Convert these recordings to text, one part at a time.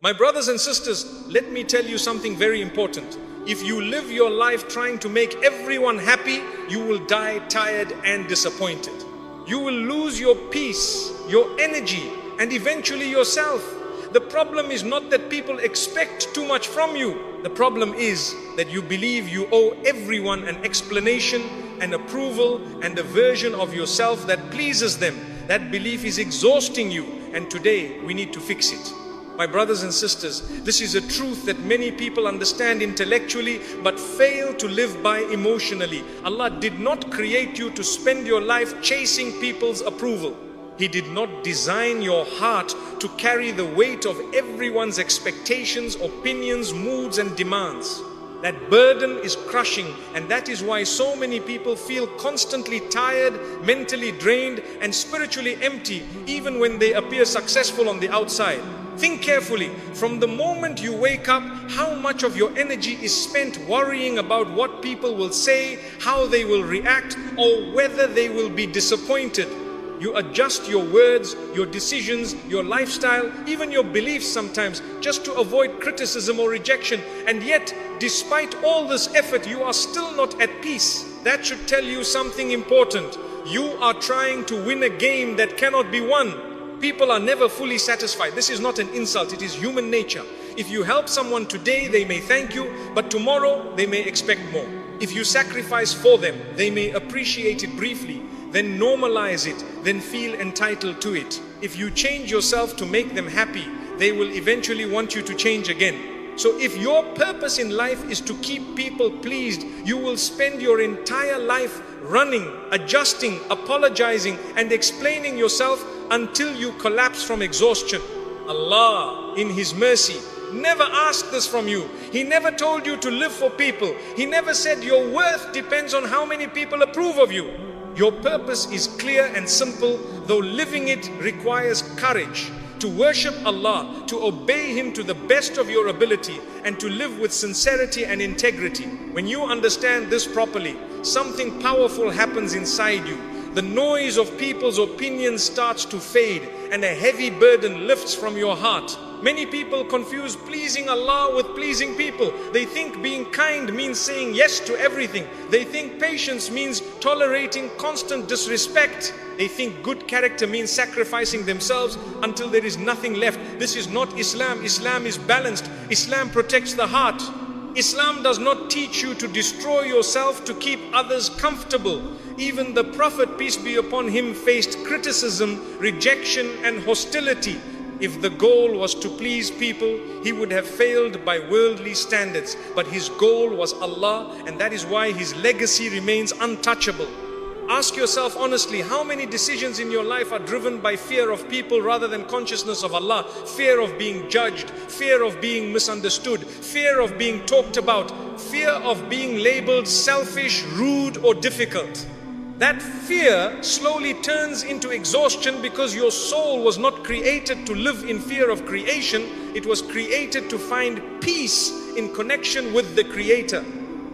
My brothers and sisters, let me tell you something very important. If you live your life trying to make everyone happy, you will die tired and disappointed. You will lose your peace, your energy, and eventually yourself. The problem is not that people expect too much from you. The problem is that you believe you owe everyone an explanation, an approval, and a version of yourself that pleases them. That belief is exhausting you, and today we need to fix it. My brothers and sisters, this is a truth that many people understand intellectually but fail to live by emotionally. Allah did not create you to spend your life chasing people's approval. He did not design your heart to carry the weight of everyone's expectations, opinions, moods, and demands. That burden is crushing, and that is why so many people feel constantly tired, mentally drained, and spiritually empty, even when they appear successful on the outside. Think carefully. From the moment you wake up, how much of your energy is spent worrying about what people will say, how they will react, or whether they will be disappointed. You adjust your words, your decisions, your lifestyle, even your beliefs sometimes, just to avoid criticism or rejection. And yet, despite all this effort, you are still not at peace. That should tell you something important. You are trying to win a game that cannot be won. People are never fully satisfied. This is not an insult, it is human nature. If you help someone today, they may thank you, but tomorrow they may expect more. If you sacrifice for them, they may appreciate it briefly, then normalize it, then feel entitled to it. If you change yourself to make them happy, they will eventually want you to change again. So if your purpose in life is to keep people pleased, you will spend your entire life running, adjusting, apologizing, and explaining yourself until you collapse from exhaustion. Allah, in His mercy, never asked this from you. He never told you to live for people. He never said your worth depends on how many people approve of you. Your purpose is clear and simple, though living it requires courage. To worship Allah, to obey Him to the best of your ability, and to live with sincerity and integrity. When you understand this properly, something powerful happens inside you. The noise of people's opinions starts to fade, and a heavy burden lifts from your heart. Many people confuse pleasing Allah with pleasing people. They think being kind means saying yes to everything. They think patience means tolerating constant disrespect. They think good character means sacrificing themselves until there is nothing left. This is not Islam. Islam is balanced. Islam protects the heart. Islam does not teach you to destroy yourself to keep others comfortable. Even the Prophet, peace be upon him, faced criticism, rejection, and hostility. If the goal was to please people, he would have failed by worldly standards. But his goal was Allah, and that is why his legacy remains untouchable. Ask yourself honestly, how many decisions in your life are driven by fear of people rather than consciousness of Allah? Fear of being judged, fear of being misunderstood, fear of being talked about, fear of being labeled selfish, rude, or difficult. That fear slowly turns into exhaustion because your soul was not created to live in fear of creation. It was created to find peace in connection with the Creator.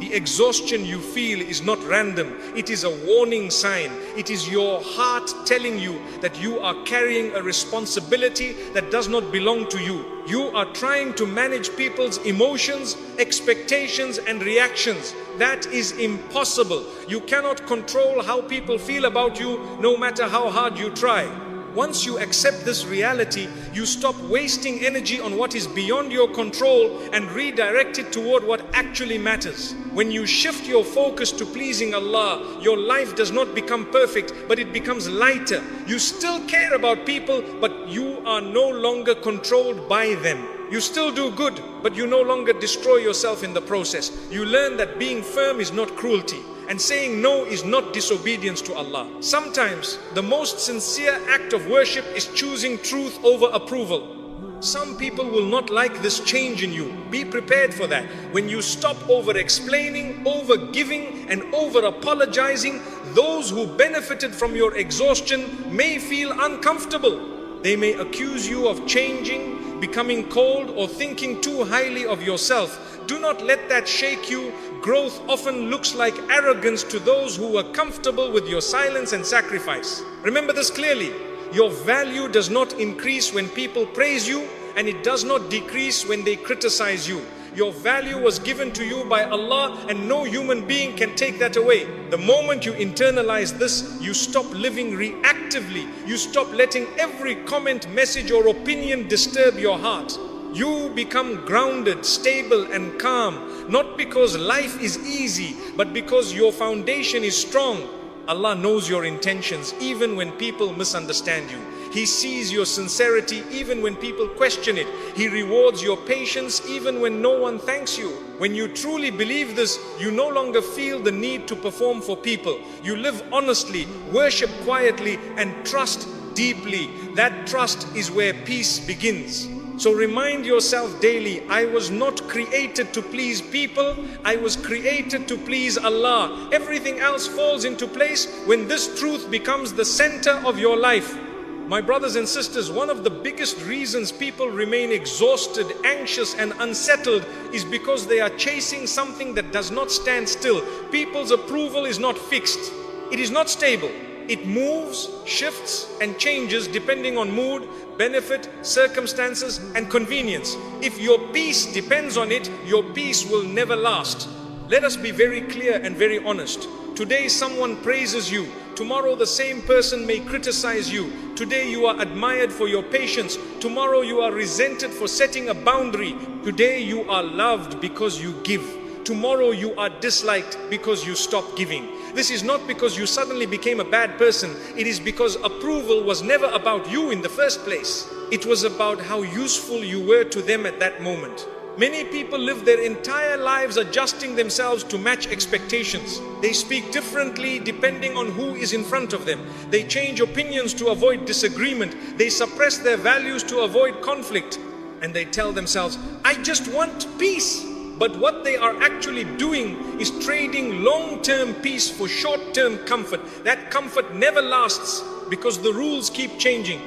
The exhaustion you feel is not random. It is a warning sign. It is your heart telling you that you are carrying a responsibility that does not belong to you. You are trying to manage people's emotions, expectations, and reactions. That is impossible. You cannot control how people feel about you, no matter how hard you try. Once you accept this reality, you stop wasting energy on what is beyond your control and redirect it toward what actually matters. When you shift your focus to pleasing Allah, your life does not become perfect, but it becomes lighter. You still care about people, but you are no longer controlled by them. You still do good, but you no longer destroy yourself in the process. You learn that being firm is not cruelty, and saying no is not disobedience to Allah. Sometimes the most sincere act of worship is choosing truth over approval. Some people will not like this change in you. Be prepared for that. When you stop over-explaining, over-giving, and over-apologizing, those who benefited from your exhaustion may feel uncomfortable. They may accuse you of changing, becoming cold, or thinking too highly of yourself. Do not let that shake you. Growth often looks like arrogance to those who are comfortable with your silence and sacrifice. Remember this clearly. Your value does not increase when people praise you, and it does not decrease when they criticize you. Your value was given to you by Allah, and no human being can take that away. The moment you internalize this, you stop living reactively. You stop letting every comment, message or opinion disturb your heart. You become grounded, stable and calm, not because life is easy, but because your foundation is strong. Allah knows your intentions even when people misunderstand you. He sees your sincerity even when people question it. He rewards your patience even when no one thanks you. When you truly believe this, you no longer feel the need to perform for people. You live honestly, worship quietly and trust deeply. That trust is where peace begins. So remind yourself daily, I was not created to please people, I was created to please Allah. Everything else falls into place when this truth becomes the center of your life. My brothers and sisters, one of the biggest reasons people remain exhausted, anxious and unsettled is because they are chasing something that does not stand still. People's approval is not fixed. It is not stable. It moves, shifts and changes depending on mood, benefit, circumstances and convenience. If your peace depends on it, your peace will never last. Let us be very clear and very honest. Today someone praises you. Tomorrow the same person may criticize you. Today you are admired for your patience. Tomorrow you are resented for setting a boundary. Today you are loved because you give. Tomorrow you are disliked because you stop giving. This is not because you suddenly became a bad person. It is because approval was never about you in the first place. It was about how useful you were to them at that moment. Many people live their entire lives adjusting themselves to match expectations. They speak differently depending on who is in front of them. They change opinions to avoid disagreement. They suppress their values to avoid conflict. And they tell themselves, I just want peace. But what they are actually doing is trading long-term peace for short-term comfort. That comfort never lasts because the rules keep changing.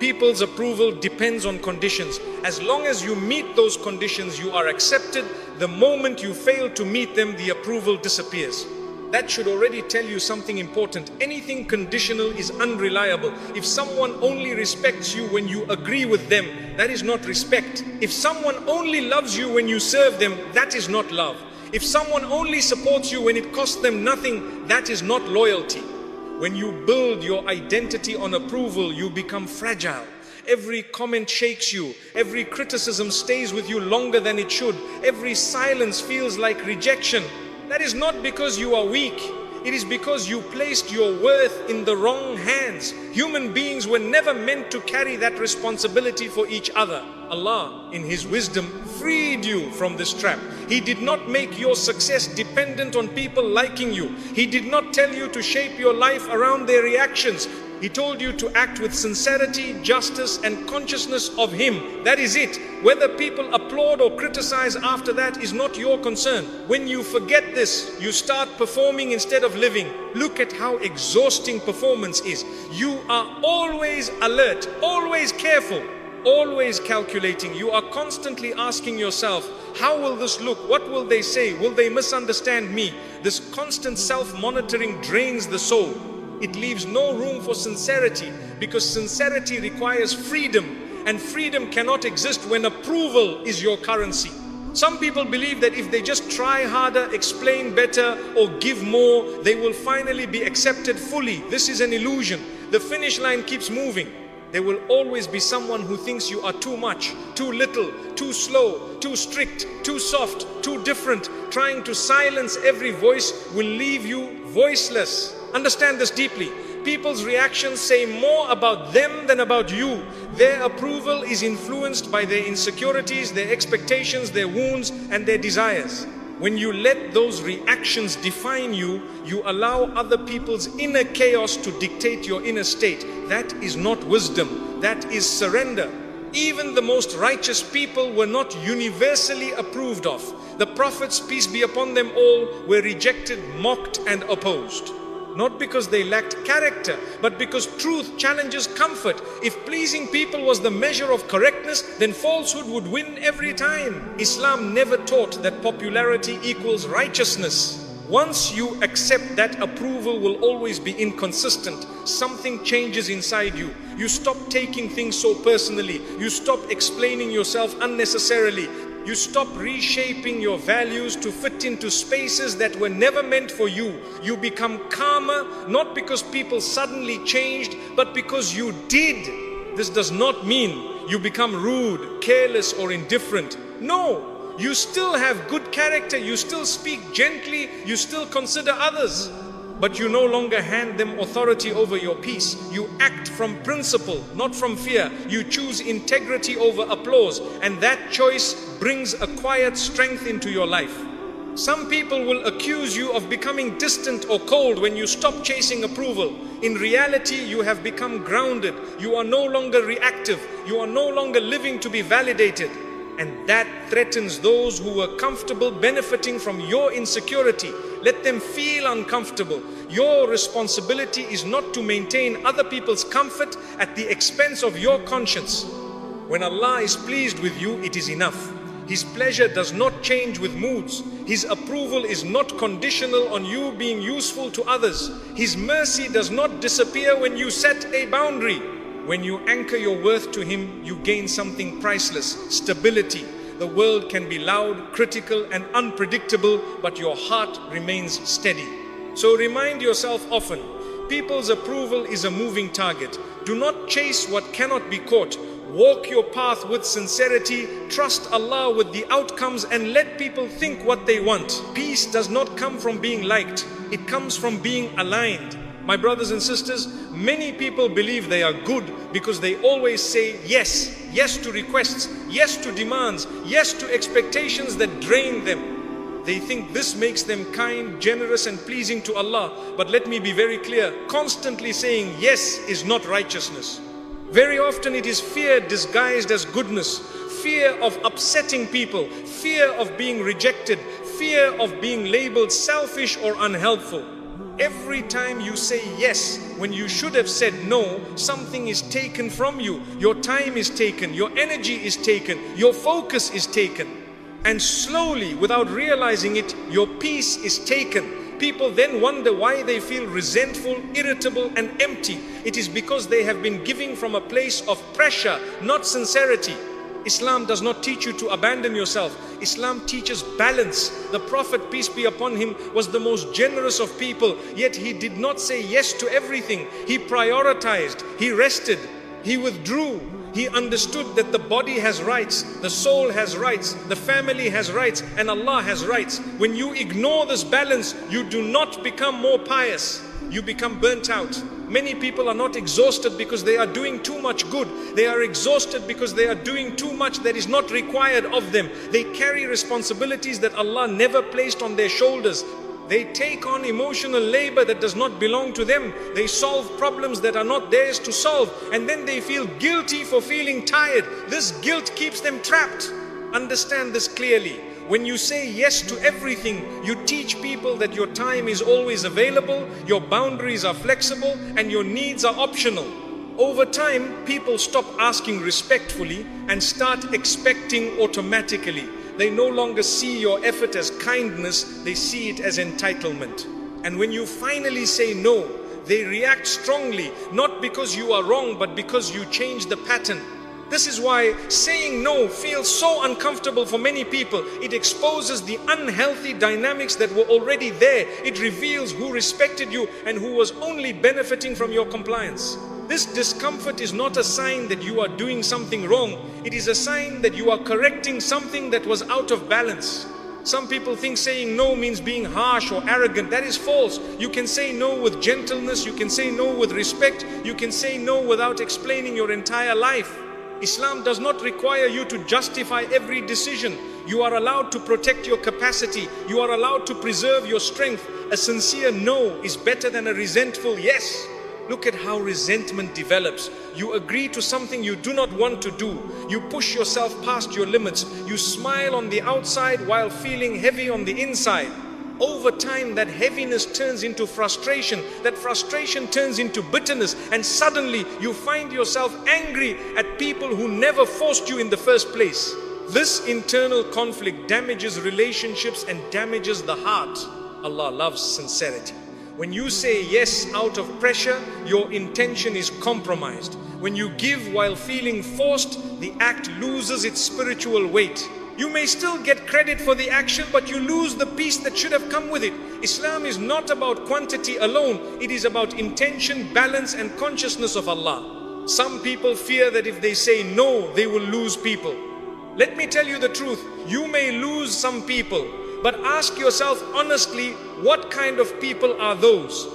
People's approval depends on conditions. As long as you meet those conditions, you are accepted. The moment you fail to meet them, the approval disappears. That should already tell you something important. Anything conditional is unreliable. If someone only respects you when you agree with them, that is not respect. If someone only loves you when you serve them, that is not love. If someone only supports you when it costs them nothing, that is not loyalty. When you build your identity on approval, you become fragile. Every comment shakes you. Every criticism stays with you longer than it should. Every silence feels like rejection. That is not because you are weak. It is because you placed your worth in the wrong hands. Human beings were never meant to carry that responsibility for each other. Allah, in His wisdom, freed you from this trap. He did not make your success dependent on people liking you. He did not tell you to shape your life around their reactions. He told you to act with sincerity, justice and consciousness of Him. That is it. Whether people applaud or criticize after that is not your concern. When you forget this, you start performing instead of living. Look at how exhausting performance is. You are always alert, always careful, always calculating. You are constantly asking yourself, how will this look? What will they say? Will they misunderstand me? This constant self-monitoring drains the soul. It leaves no room for sincerity, because sincerity requires freedom, and freedom cannot exist when approval is your currency. Some people believe that if they just try harder, explain better or give more, they will finally be accepted fully. This is an illusion. The finish line keeps moving. There will always be someone who thinks you are too much, too little, too slow, too strict, too soft, too different. Trying to silence every voice will leave you voiceless. Understand this deeply. People's reactions say more about them than about you. Their approval is influenced by their insecurities, their expectations, their wounds, and their desires. When you let those reactions define you, you allow other people's inner chaos to dictate your inner state. That is not wisdom. That is surrender. Even the most righteous people were not universally approved of. The prophets, peace be upon them all, were rejected, mocked, and opposed. Not because they lacked character, but because truth challenges comfort. If pleasing people was the measure of correctness, then falsehood would win every time. Islam never taught that popularity equals righteousness. Once you accept that approval will always be inconsistent, something changes inside you. You stop taking things so personally. You stop explaining yourself unnecessarily. You stop reshaping your values to fit into spaces that were never meant for you. You become calmer, not because people suddenly changed, but because you did. This does not mean you become rude, careless, or indifferent. No. You still have good character, you still speak gently, you still consider others. But you no longer hand them authority over your peace. You act from principle, not from fear. You choose integrity over applause, and that choice brings a quiet strength into your life. Some people will accuse you of becoming distant or cold when you stop chasing approval. In reality, you have become grounded. You are no longer reactive. You are no longer living to be validated. And that threatens those who were comfortable benefiting from your insecurity. Let them feel uncomfortable. Your responsibility is not to maintain other people's comfort at the expense of your conscience. When Allah is pleased with you, it is enough. His pleasure does not change with moods. His approval is not conditional on you being useful to others. His mercy does not disappear when you set a boundary. When you anchor your worth to Him, you gain something priceless: stability. The world can be loud, critical, and unpredictable, but your heart remains steady. So remind yourself often, people's approval is a moving target. Do not chase what cannot be caught. Walk your path with sincerity, trust Allah with the outcomes, and let people think what they want. Peace does not come from being liked, it comes from being aligned. My brothers and sisters, many people believe they are good because they always say yes. Yes to requests, yes to demands, yes to expectations that drain them. They think this makes them kind, generous, and pleasing to Allah. But let me be very clear, constantly saying yes is not righteousness. Very often it is fear disguised as goodness. Fear of upsetting people, fear of being rejected, fear of being labeled selfish or unhelpful. Every time you say yes when you should have said no, something is taken from you. Your time is taken, your energy is taken, your focus is taken. And slowly, without realizing it, your peace is taken. People then wonder why they feel resentful, irritable, and empty. It is because they have been giving from a place of pressure, not sincerity. Islam does not teach you to abandon yourself. Islam teaches balance. The Prophet, peace be upon him, was the most generous of people, yet he did not say yes to everything. He prioritized, he rested, he withdrew. He understood that the body has rights, the soul has rights, the family has rights, and Allah has rights. When you ignore this balance, you do not become more pious. You become burnt out. Many people are not exhausted because they are doing too much good. They are exhausted because they are doing too much that is not required of them. They carry responsibilities that Allah never placed on their shoulders. They take on emotional labor that does not belong to them. They solve problems that are not theirs to solve. And then they feel guilty for feeling tired. This guilt keeps them trapped. Understand this clearly. When you say yes to everything, you teach people that your time is always available, your boundaries are flexible, and your needs are optional. Over time, people stop asking respectfully and start expecting automatically. They no longer see your effort as kindness, they see it as entitlement. And when you finally say no, they react strongly, not because you are wrong, but because you change the pattern. This is why saying no feels so uncomfortable for many people. It exposes the unhealthy dynamics that were already there. It reveals who respected you and who was only benefiting from your compliance. This discomfort is not a sign that you are doing something wrong. It is a sign that you are correcting something that was out of balance. Some people think saying no means being harsh or arrogant. That is false. You can say no with gentleness. You can say no with respect. You can say no without explaining your entire life. Islam does not require you to justify every decision. You are allowed to protect your capacity. You are allowed to preserve your strength. A sincere no is better than a resentful yes. Look at how resentment develops. You agree to something you do not want to do. You push yourself past your limits. You smile on the outside while feeling heavy on the inside. Over time, that heaviness turns into frustration. That frustration turns into bitterness. And suddenly, you find yourself angry at people who never forced you in the first place. This internal conflict damages relationships and damages the heart. Allah loves sincerity. When you say yes out of pressure, your intention is compromised. When you give while feeling forced, the act loses its spiritual weight. You may still get credit for the action, but you lose the peace that should have come with it. Islam is not about quantity alone. It is about intention, balance, and consciousness of Allah. Some people fear that if they say no, they will lose people. Let me tell you the truth. You may lose some people, but ask yourself honestly, what kind of people are those?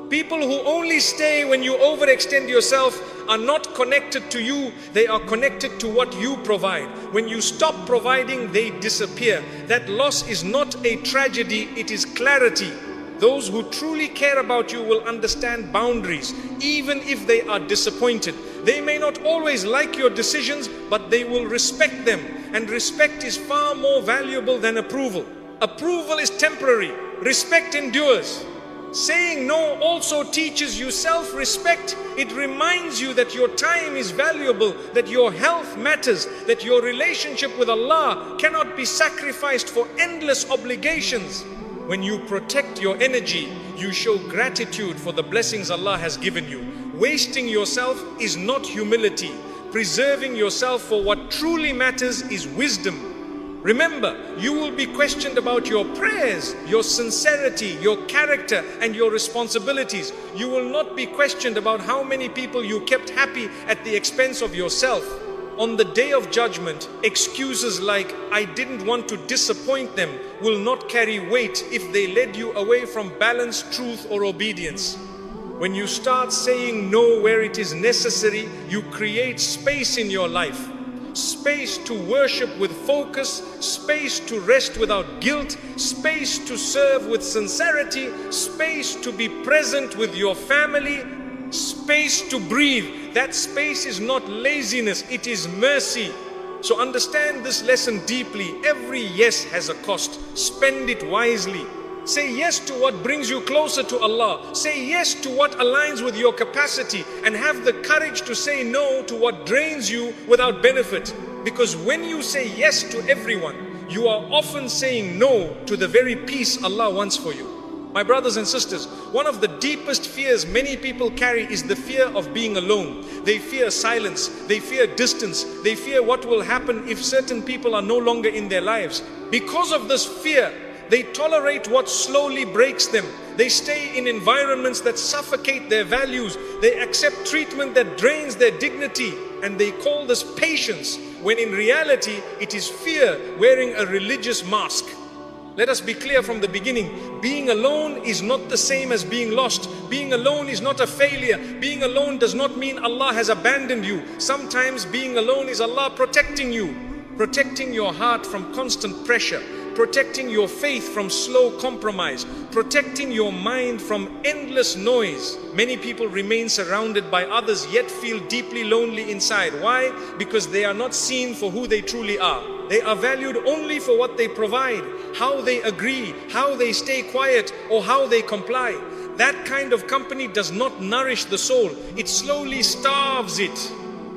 People who only stay when you overextend yourself are not connected to you, they are connected to what you provide. When you stop providing, they disappear. That loss is not a tragedy, it is clarity. Those who truly care about you will understand boundaries, even if they are disappointed. They may not always like your decisions, but they will respect them. And respect is far more valuable than approval. Approval is temporary, respect endures. Saying no also teaches you self-respect. It reminds you that your time is valuable, that your health matters, that your relationship with Allah cannot be sacrificed for endless obligations. When you protect your energy, you show gratitude for the blessings Allah has given you. Wasting yourself is not humility. Preserving yourself for what truly matters is wisdom. Remember, you will be questioned about your prayers, your sincerity, your character, and your responsibilities. You will not be questioned about how many people you kept happy at the expense of yourself. On the day of judgment, excuses like "I didn't want to disappoint them" will not carry weight if they led you away from balance, truth, or obedience. When you start saying no where it is necessary, you create space in your life. Space to worship with focus, space to rest without guilt, space to serve with sincerity, space to be present with your family, space to breathe. That space is not laziness, it is mercy. So understand this lesson deeply. Every yes has a cost. Spend it wisely. Say yes to what brings you closer to Allah. Say yes to what aligns with your capacity, and have the courage to say no to what drains you without benefit. Because when you say yes to everyone, you are often saying no to the very peace Allah wants for you. My brothers and sisters, one of the deepest fears many people carry is the fear of being alone. They fear silence, they fear distance, they fear what will happen if certain people are no longer in their lives. Because of this fear, they tolerate what slowly breaks them. They stay in environments that suffocate their values. They accept treatment that drains their dignity. And they call this patience, when in reality it is fear wearing a religious mask. Let us be clear from the beginning. Being alone is not the same as being lost. Being alone is not a failure. Being alone does not mean Allah has abandoned you. Sometimes being alone is Allah protecting you. Protecting your heart from constant pressure. Protecting your faith from slow compromise, protecting your mind from endless noise. Many people remain surrounded by others yet feel deeply lonely inside. Why? Because they are not seen for who they truly are. They are valued only for what they provide, how they agree, how they stay quiet, or how they comply. That kind of company does not nourish the soul, it slowly starves it.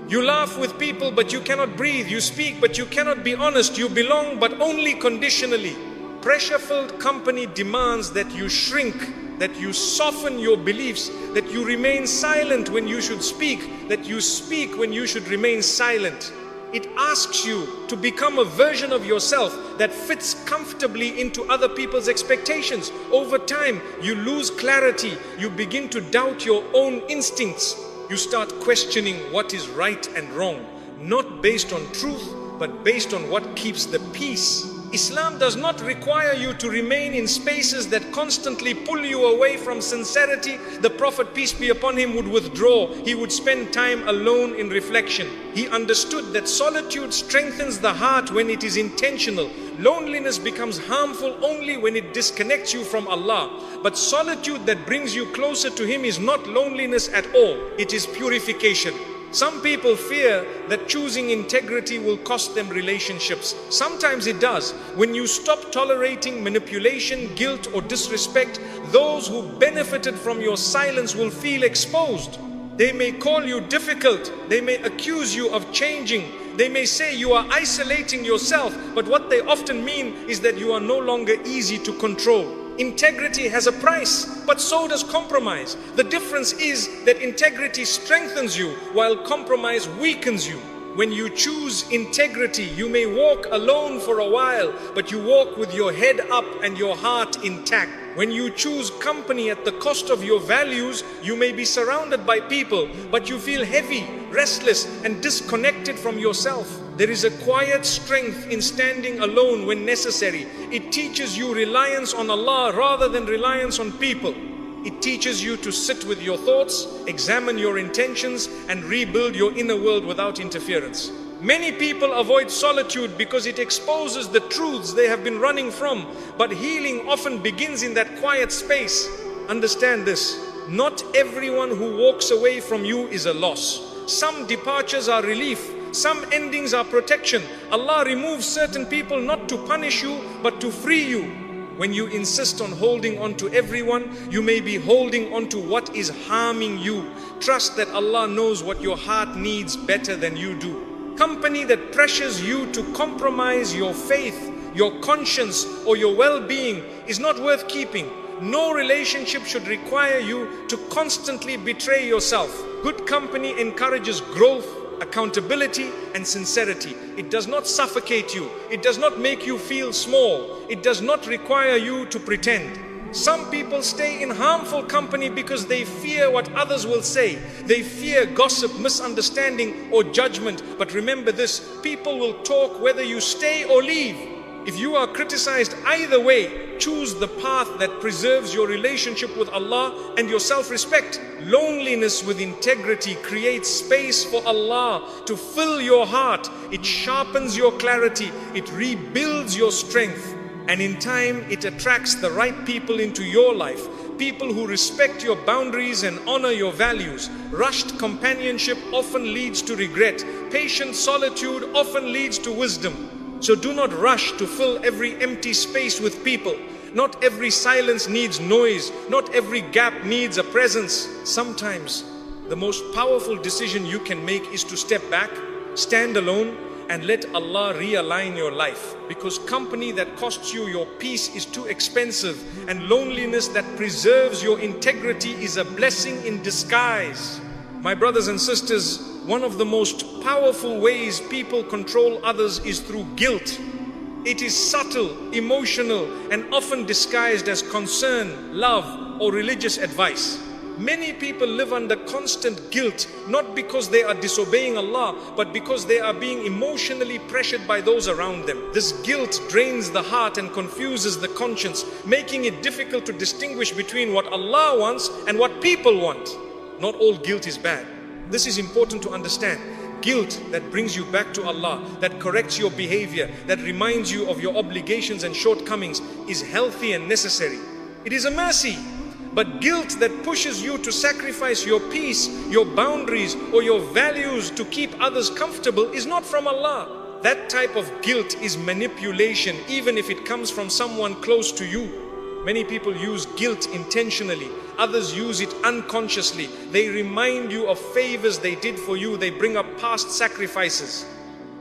You laugh with people, but you cannot breathe. You speak, but you cannot be honest. You belong, but only conditionally. Pressure-filled company demands that you shrink, that you soften your beliefs, that you remain silent when you should speak, that you speak when you should remain silent. It asks you to become a version of yourself that fits comfortably into other people's expectations. Over time, you lose clarity. You begin to doubt your own instincts. You start questioning what is right and wrong, not based on truth, but based on what keeps the peace. Islam does not require you to remain in spaces that constantly pull you away from sincerity. The Prophet, peace be upon him, would withdraw. He would spend time alone in reflection. He understood that solitude strengthens the heart when it is intentional. Loneliness becomes harmful only when it disconnects you from Allah. But solitude that brings you closer to Him is not loneliness at all. It is purification. Some people fear that choosing integrity will cost them relationships. Sometimes it does. When you stop tolerating manipulation, guilt, or disrespect, those who benefited from your silence will feel exposed. They may call you difficult. They may accuse you of changing. They may say you are isolating yourself, but what they often mean is that you are no longer easy to control. Integrity has a price, but so does compromise. The difference is that integrity strengthens you while compromise weakens you. When you choose integrity, you may walk alone for a while, but you walk with your head up and your heart intact. When you choose company at the cost of your values, you may be surrounded by people, but you feel heavy, restless, and disconnected from yourself. There is a quiet strength in standing alone when necessary. It teaches you reliance on Allah rather than reliance on people. It teaches you to sit with your thoughts, examine your intentions, and rebuild your inner world without interference. Many people avoid solitude because it exposes the truths they have been running from, but healing often begins in that quiet space. Understand this: not everyone who walks away from you is a loss. Some departures are relief, some endings are protection. Allah removes certain people not to punish you, but to free you. When you insist on holding on to everyone, you may be holding on to what is harming you. Trust that Allah knows what your heart needs better than you do. Company that pressures you to compromise your faith, your conscience, or your well-being is not worth keeping. No relationship should require you to constantly betray yourself. Good company encourages growth, accountability, and sincerity. It does not suffocate you. It does not make you feel small. It does not require you to pretend. Some people stay in harmful company because they fear what others will say. They fear gossip, misunderstanding, or judgment. But remember this: people will talk whether you stay or leave. If you are criticized either way, choose the path that preserves your relationship with Allah and your self-respect. Loneliness with integrity creates space for Allah to fill your heart. It sharpens your clarity. It rebuilds your strength. And in time, it attracts the right people into your life. People who respect your boundaries and honor your values. Rushed companionship often leads to regret. Patient solitude often leads to wisdom. So do not rush to fill every empty space with people. Not every silence needs noise. Not every gap needs a presence. Sometimes the most powerful decision you can make is to step back, stand alone, and let Allah realign your life. Because company that costs you your peace is too expensive, and loneliness that preserves your integrity is a blessing in disguise. My brothers and sisters, one of the most powerful ways people control others is through guilt. It is subtle, emotional, and often disguised as concern, love, or religious advice. Many people live under constant guilt, not because they are disobeying Allah, but because they are being emotionally pressured by those around them. This guilt drains the heart and confuses the conscience, making it difficult to distinguish between what Allah wants and what people want. Not all guilt is bad. This is important to understand. Guilt that brings you back to Allah, that corrects your behavior, that reminds you of your obligations and shortcomings is healthy and necessary. It is a mercy. But guilt that pushes you to sacrifice your peace, your boundaries, or your values to keep others comfortable is not from Allah. That type of guilt is manipulation, even if it comes from someone close to you. Many people use guilt intentionally. Others use it unconsciously. They remind you of favors they did for you. They bring up past sacrifices.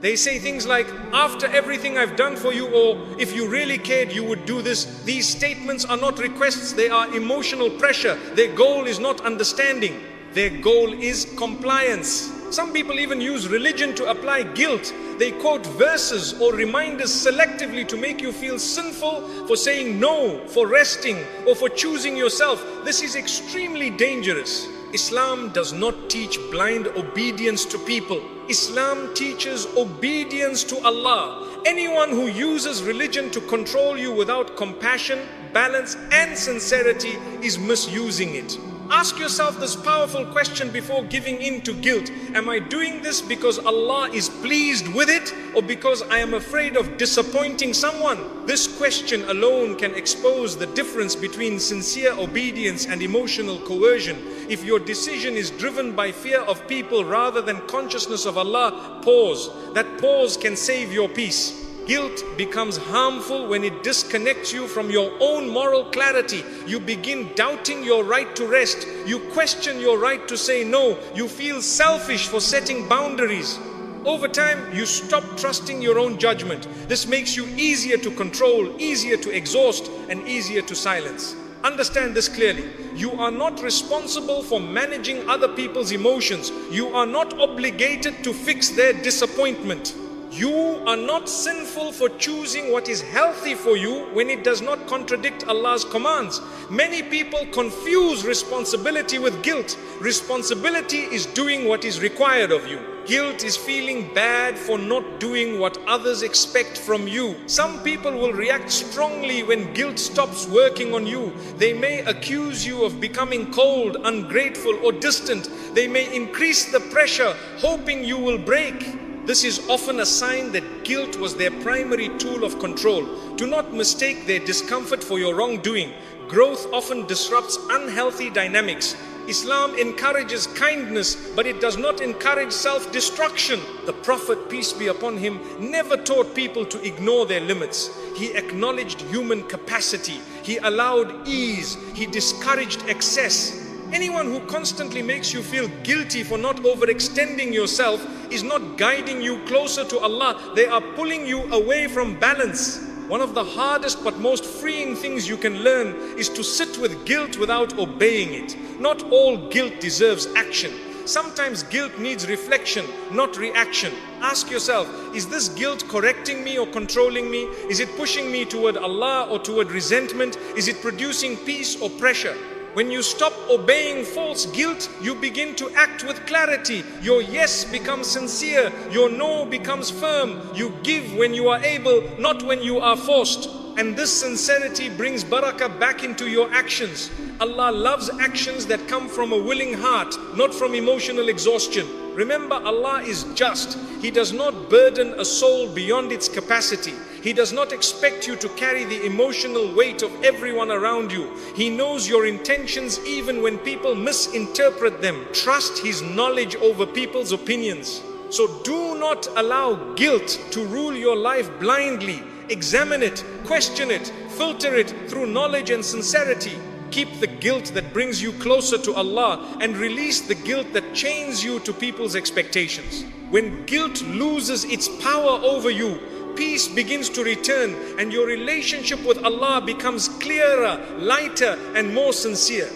They say things like, after everything I've done for you, or if you really cared, you would do this. These statements are not requests, they are emotional pressure. Their goal is not understanding. Their goal is compliance. Some people even use religion to apply guilt. They quote verses or reminders selectively to make you feel sinful for saying no, for resting, or for choosing yourself. This is extremely dangerous. Islam does not teach blind obedience to people. Islam teaches obedience to Allah. Anyone who uses religion to control you without compassion, balance, and sincerity is misusing it. Ask yourself this powerful question before giving in to guilt. Am I doing this because Allah is pleased with it, or because I am afraid of disappointing someone? This question alone can expose the difference between sincere obedience and emotional coercion. If your decision is driven by fear of people rather than consciousness of Allah, pause. That pause can save your peace. Guilt becomes harmful when it disconnects you from your own moral clarity. You begin doubting your right to rest. You question your right to say no. You feel selfish for setting boundaries. Over time, you stop trusting your own judgment. This makes you easier to control, easier to exhaust, and easier to silence. Understand this clearly. You are not responsible for managing other people's emotions. You are not obligated to fix their disappointment. You are not sinful for choosing what is healthy for you when it does not contradict Allah's commands. Many people confuse responsibility with guilt. Responsibility is doing what is required of you. Guilt is feeling bad for not doing what others expect from you. Some people will react strongly when guilt stops working on you. They may accuse you of becoming cold, ungrateful, or distant. They may increase the pressure, hoping you will break. This is often a sign that guilt was their primary tool of control. Do not mistake their discomfort for your wrongdoing. Growth often disrupts unhealthy dynamics. Islam encourages kindness, but it does not encourage self-destruction. The Prophet, peace be upon him, never taught people to ignore their limits. He acknowledged human capacity. He allowed ease. He discouraged excess. Anyone who constantly makes you feel guilty for not overextending yourself is not guiding you closer to Allah. They are pulling you away from balance. One of the hardest but most freeing things you can learn is to sit with guilt without obeying it. Not all guilt deserves action. Sometimes guilt needs reflection, not reaction. Ask yourself, is this guilt correcting me or controlling me? Is it pushing me toward Allah or toward resentment? Is it producing peace or pressure? When you stop obeying false guilt, you begin to act with clarity. Your yes becomes sincere. Your no becomes firm. You give when you are able, not when you are forced. And this sincerity brings barakah back into your actions. Allah loves actions that come from a willing heart, not from emotional exhaustion. Remember, Allah is just. He does not burden a soul beyond its capacity. He does not expect you to carry the emotional weight of everyone around you. He knows your intentions even when people misinterpret them. Trust His knowledge over people's opinions. So do not allow guilt to rule your life blindly. Examine it, question it, filter it through knowledge and sincerity. Keep the guilt that brings you closer to Allah and release the guilt that chains you to people's expectations. When guilt loses its power over you, peace begins to return and your relationship with Allah becomes clearer, lighter, and more sincere.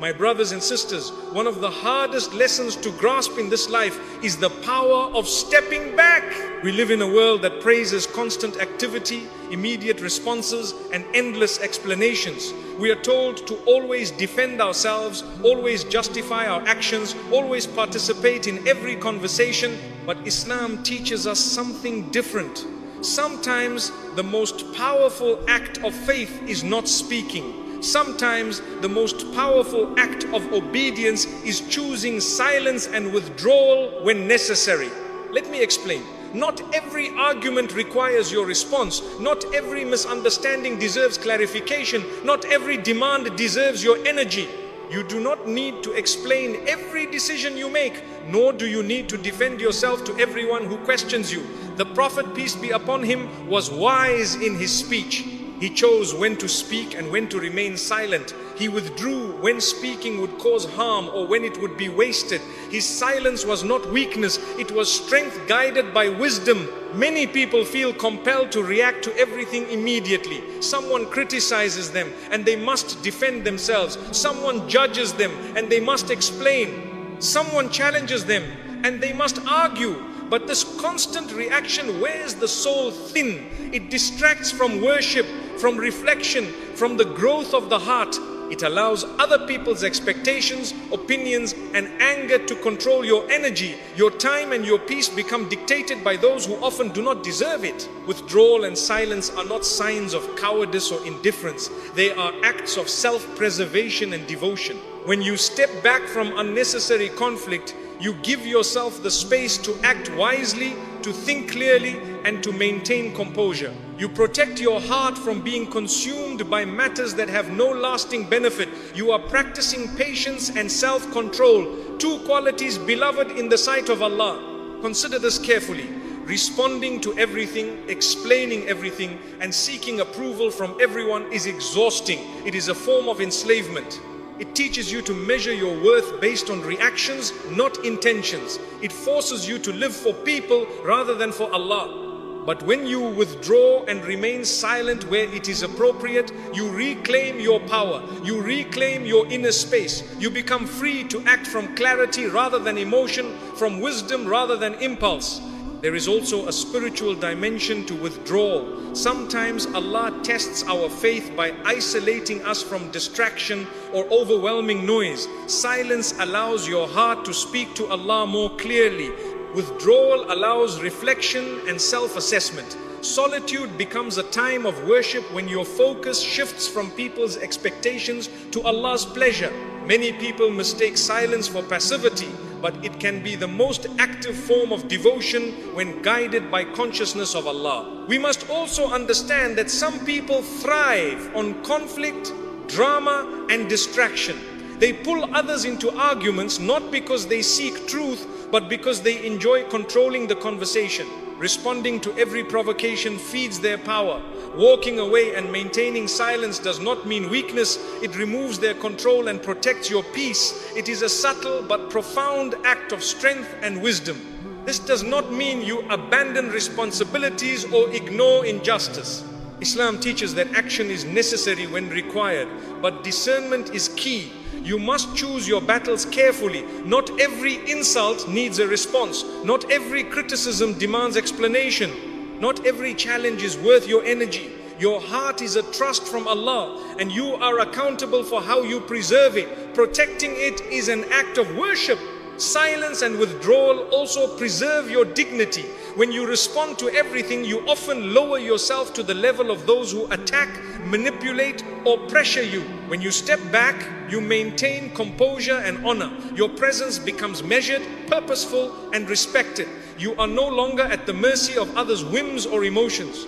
My brothers and sisters, one of the hardest lessons to grasp in this life is the power of stepping back. We live in a world that praises constant activity, immediate responses, and endless explanations. We are told to always defend ourselves, always justify our actions, always participate in every conversation. But Islam teaches us something different. Sometimes the most powerful act of faith is not speaking. Sometimes the most powerful act of obedience is choosing silence and withdrawal when necessary. Let me explain. Not every argument requires your response. Not every misunderstanding deserves clarification. Not every demand deserves your energy. You do not need to explain every decision you make, nor do you need to defend yourself to everyone who questions you. The Prophet, peace be upon him, was wise in his speech. He chose when to speak and when to remain silent. He withdrew when speaking would cause harm or when it would be wasted. His silence was not weakness, it was strength guided by wisdom. Many people feel compelled to react to everything immediately. Someone criticizes them and they must defend themselves. Someone judges them and they must explain. Someone challenges them and they must argue. But this constant reaction wears the soul thin. It distracts from worship, from reflection, from the growth of the heart. It allows other people's expectations, opinions, and anger to control your energy. Your time and your peace become dictated by those who often do not deserve it. Withdrawal and silence are not signs of cowardice or indifference. They are acts of self-preservation and devotion. When you step back from unnecessary conflict, you give yourself the space to act wisely, to think clearly, and to maintain composure. You protect your heart from being consumed by matters that have no lasting benefit. You are practicing patience and self-control, two qualities beloved in the sight of Allah. Consider this carefully. Responding to everything, explaining everything, and seeking approval from everyone is exhausting. It is a form of enslavement. It teaches you to measure your worth based on reactions, not intentions. It forces you to live for people rather than for Allah. But when you withdraw and remain silent where it is appropriate, you reclaim your power, you reclaim your inner space. You become free to act from clarity rather than emotion, from wisdom rather than impulse. There is also a spiritual dimension to withdrawal. Sometimes Allah tests our faith by isolating us from distraction or overwhelming noise. Silence allows your heart to speak to Allah more clearly. Withdrawal allows reflection and self-assessment. Solitude becomes a time of worship when your focus shifts from people's expectations to Allah's pleasure. Many people mistake silence for passivity, but it can be the most active form of devotion when guided by consciousness of Allah. We must also understand that some people thrive on conflict, drama, and distraction. They pull others into arguments not because they seek truth, but because they enjoy controlling the conversation. Responding to every provocation feeds their power. Walking away and maintaining silence does not mean weakness. It removes their control and protects your peace. It is a subtle but profound act of strength and wisdom. This does not mean you abandon responsibilities or ignore injustice. Islam teaches that action is necessary when required, but discernment is key. You must choose your battles carefully. Not every insult needs a response. Not every criticism demands explanation. Not every challenge is worth your energy. Your heart is a trust from Allah, and you are accountable for how you preserve it. Protecting it is an act of worship. Silence and withdrawal also preserve your dignity. When you respond to everything, you often lower yourself to the level of those who attack, manipulate, or pressure you. When you step back, you maintain composure and honor. Your presence becomes measured, purposeful, and respected. You are no longer at the mercy of others' whims or emotions.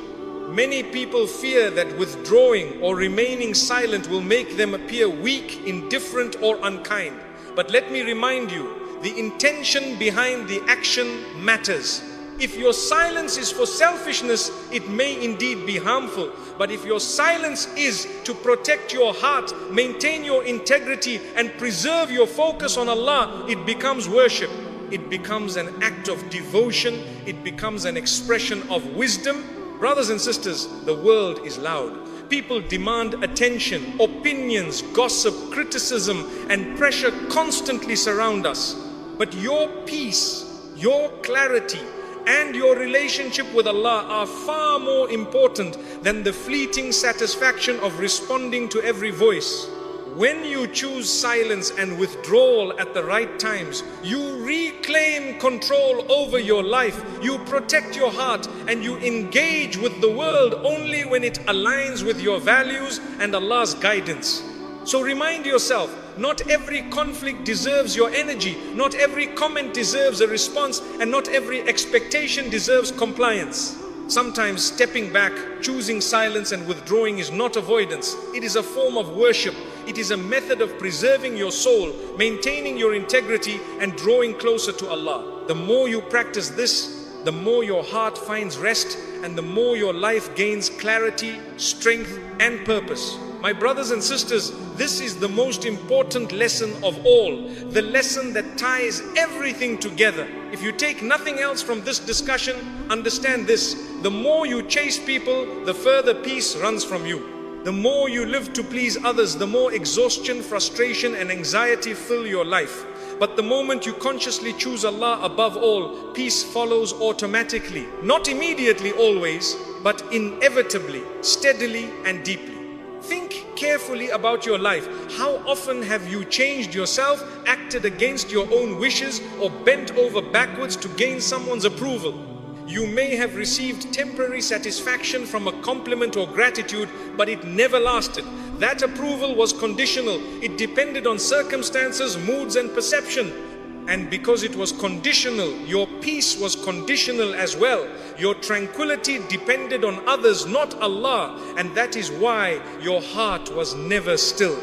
Many people fear that withdrawing or remaining silent will make them appear weak, indifferent, or unkind. But let me remind you, the intention behind the action matters. If your silence is for selfishness, it may indeed be harmful. But if your silence is to protect your heart, maintain your integrity, and preserve your focus on Allah, it becomes worship. It becomes an act of devotion. It becomes an expression of wisdom. Brothers and sisters, the world is loud. People demand attention. Opinions, gossip, criticism, and pressure constantly surround us. But your peace, your clarity, and your relationship with Allah are far more important than the fleeting satisfaction of responding to every voice. When you choose silence and withdrawal at the right times, you reclaim control over your life, you protect your heart, and you engage with the world only when it aligns with your values and Allah's guidance. So remind yourself, not every conflict deserves your energy, not every comment deserves a response, and not every expectation deserves compliance. Sometimes stepping back, choosing silence and withdrawing is not avoidance. It is a form of worship. It is a method of preserving your soul, maintaining your integrity, and drawing closer to Allah. The more you practice this, the more your heart finds rest, and the more your life gains clarity, strength, and purpose. My brothers and sisters, this is the most important lesson of all, the lesson that ties everything together. If you take nothing else from this discussion, understand this: the more you chase people, the further peace runs from you. The more you live to please others, the more exhaustion, frustration, and anxiety fill your life. But the moment you consciously choose Allah above all, peace follows automatically. Not immediately always, but inevitably, steadily, and deeply. Think carefully about your life. How often have you changed yourself, acted against your own wishes, or bent over backwards to gain someone's approval? You may have received temporary satisfaction from a compliment or gratitude, but it never lasted. That approval was conditional. It depended on circumstances, moods, and perception. And because it was conditional, your peace was conditional as well. Your tranquility depended on others, not Allah. And that is why your heart was never still.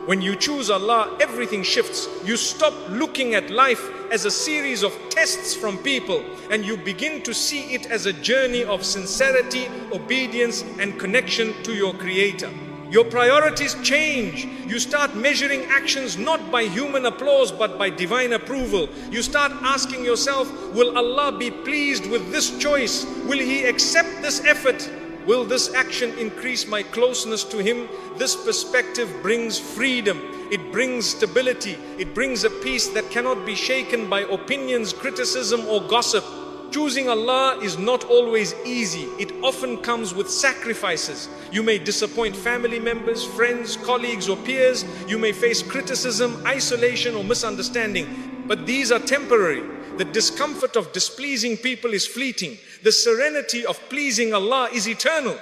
When you choose Allah, everything shifts. You stop looking at life as a series of tests from people, and you begin to see it as a journey of sincerity, obedience, and connection to your Creator. Your priorities change. You start measuring actions not by human applause but by divine approval. You start asking yourself, will Allah be pleased with this choice? Will He accept this effort? Will this action increase my closeness to Him? This perspective brings freedom. It brings stability. It brings a peace that cannot be shaken by opinions, criticism or gossip. Choosing Allah is not always easy. It often comes with sacrifices. You may disappoint family members, friends, colleagues or peers. You may face criticism, isolation or misunderstanding. But these are temporary. The discomfort of displeasing people is fleeting. The serenity of pleasing Allah is eternal.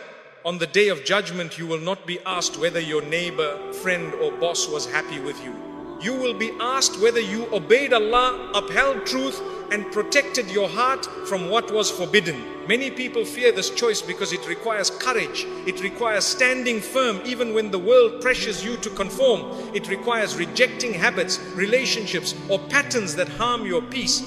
On the day of judgment, you will not be asked whether your neighbor, friend or boss was happy with you. You will be asked whether you obeyed Allah, upheld truth and protected your heart from what was forbidden. Many people fear this choice because it requires courage. It requires standing firm even when the world pressures you to conform. It requires rejecting habits, relationships or patterns that harm your peace.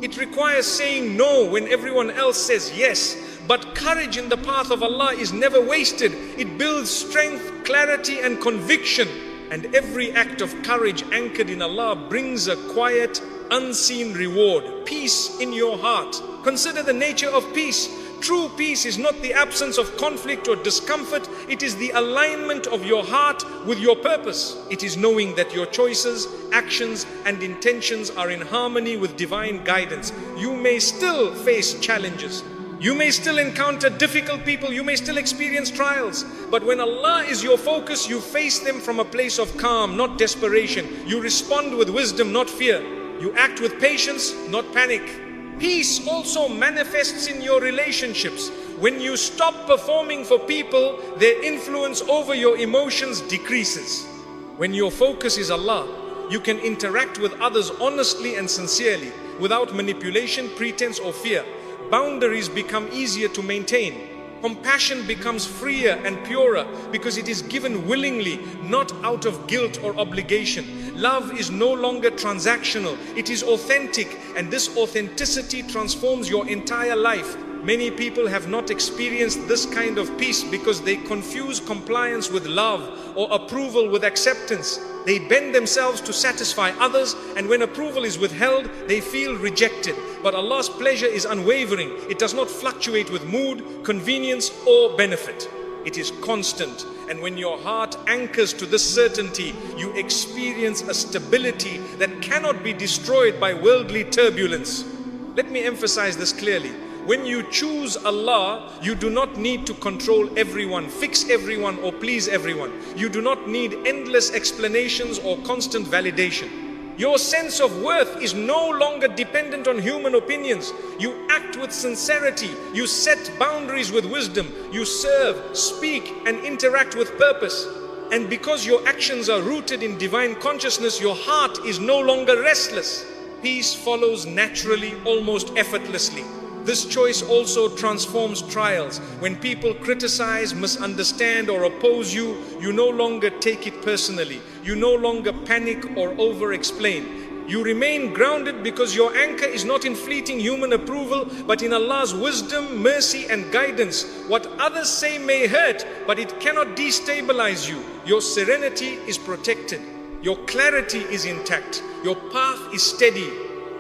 It requires saying no when everyone else says yes. But courage in the path of Allah is never wasted. It builds strength, clarity and conviction. And every act of courage anchored in Allah brings a quiet, unseen reward, peace in your heart. Consider the nature of peace. True peace is not the absence of conflict or discomfort. It is the alignment of your heart with your purpose. It is knowing that your choices, actions and intentions are in harmony with divine guidance. You may still face challenges. You may still encounter difficult people, you may still experience trials. But when Allah is your focus, you face them from a place of calm, not desperation. You respond with wisdom, not fear. You act with patience, not panic. Peace also manifests in your relationships. When you stop performing for people, their influence over your emotions decreases. When your focus is Allah, you can interact with others honestly and sincerely, without manipulation, pretense or fear. Boundaries become easier to maintain. Compassion becomes freer and purer because it is given willingly, not out of guilt or obligation. Love is no longer transactional, it is authentic, and this authenticity transforms your entire life. Many people have not experienced this kind of peace because they confuse compliance with love or approval with acceptance. They bend themselves to satisfy others, and when approval is withheld, they feel rejected. But Allah's pleasure is unwavering. It does not fluctuate with mood, convenience or benefit. It is constant. And when your heart anchors to this certainty, you experience a stability that cannot be destroyed by worldly turbulence. Let me emphasize this clearly. When you choose Allah, you do not need to control everyone, fix everyone or please everyone. You do not need endless explanations or constant validation. Your sense of worth is no longer dependent on human opinions. You act with sincerity. You set boundaries with wisdom. You serve, speak and interact with purpose. And because your actions are rooted in divine consciousness, your heart is no longer restless. Peace follows naturally, almost effortlessly. This choice also transforms trials. When people criticize, misunderstand or oppose you, you no longer take it personally. You no longer panic or over-explain. You remain grounded because your anchor is not in fleeting human approval, but in Allah's wisdom, mercy and guidance. What others say may hurt, but it cannot destabilize you. Your serenity is protected. Your clarity is intact. Your path is steady.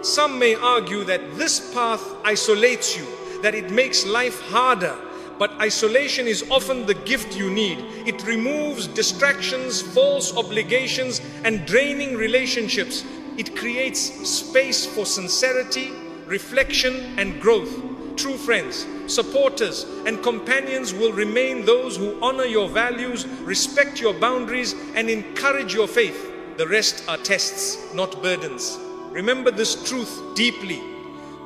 Some may argue that this path isolates you, that it makes life harder. But isolation is often the gift you need. It removes distractions, false obligations, and draining relationships. It creates space for sincerity, reflection, and growth. True friends, supporters, and companions will remain those who honor your values, respect your boundaries, and encourage your faith. The rest are tests, not burdens. Remember this truth deeply.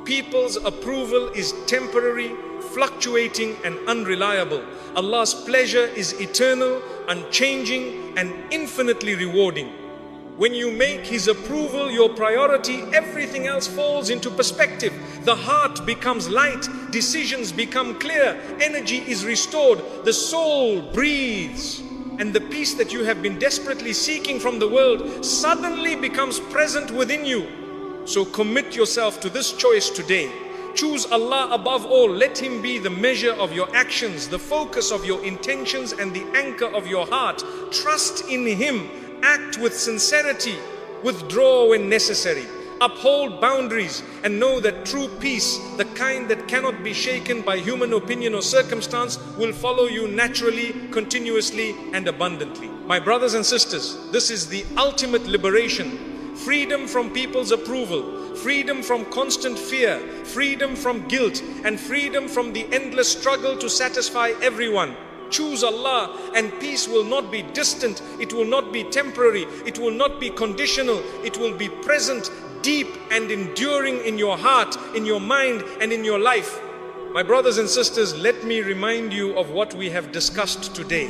People's approval is temporary, fluctuating and unreliable. Allah's pleasure is eternal, unchanging and infinitely rewarding. When you make His approval your priority, everything else falls into perspective. The heart becomes light, decisions become clear, energy is restored, the soul breathes. And the peace that you have been desperately seeking from the world suddenly becomes present within you. So commit yourself to this choice today. Choose Allah above all. Let Him be the measure of your actions, the focus of your intentions, and the anchor of your heart. Trust in Him. Act with sincerity. Withdraw when necessary. Uphold boundaries and know that true peace, the kind that cannot be shaken by human opinion or circumstance, will follow you naturally, continuously, and abundantly. My brothers and sisters, this is the ultimate liberation. Freedom from people's approval, freedom from constant fear, freedom from guilt, and freedom from the endless struggle to satisfy everyone. Choose Allah and peace will not be distant, it will not be temporary, it will not be conditional, it will be present, deep and enduring in your heart, in your mind, and in your life. My brothers and sisters, let me remind you of what we have discussed today.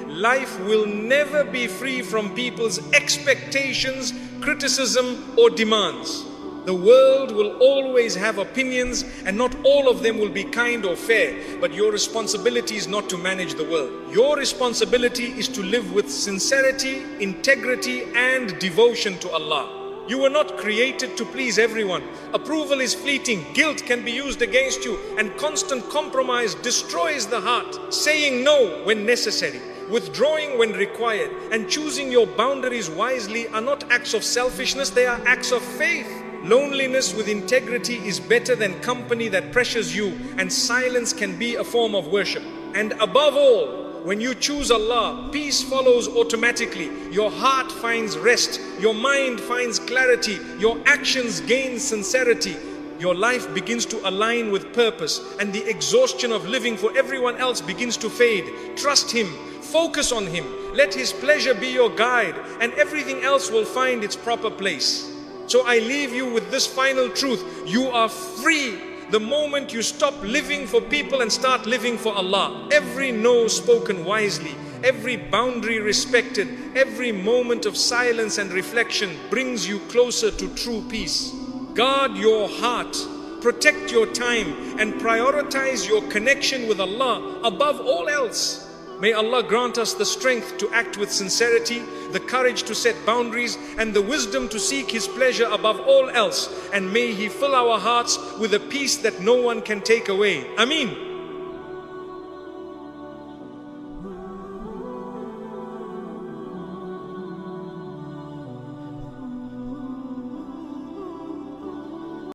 Life will never be free from people's expectations, criticism, or demands. The world will always have opinions, and not all of them will be kind or fair. But your responsibility is not to manage the world. Your responsibility is to live with sincerity, integrity, and devotion to Allah. You were not created to please everyone. Approval is fleeting, guilt can be used against you, and constant compromise destroys the heart. Saying no when necessary, withdrawing when required, and choosing your boundaries wisely are not acts of selfishness, they are acts of faith. Loneliness with integrity is better than company that pressures you, and silence can be a form of worship. And above all, when you choose Allah, peace follows automatically. Your heart finds rest, your mind finds clarity, your actions gain sincerity. Your life begins to align with purpose, and the exhaustion of living for everyone else begins to fade. Trust Him, focus on Him, let His pleasure be your guide, and everything else will find its proper place. So I leave you with this final truth. You are free the moment you stop living for people and start living for Allah. Every no spoken wisely, every boundary respected, every moment of silence and reflection brings you closer to true peace. Guard your heart, protect your time, and prioritize your connection with Allah above all else. May Allah grant us the strength to act with sincerity, the courage to set boundaries, and the wisdom to seek His pleasure above all else. And may He fill our hearts with a peace that no one can take away. Ameen.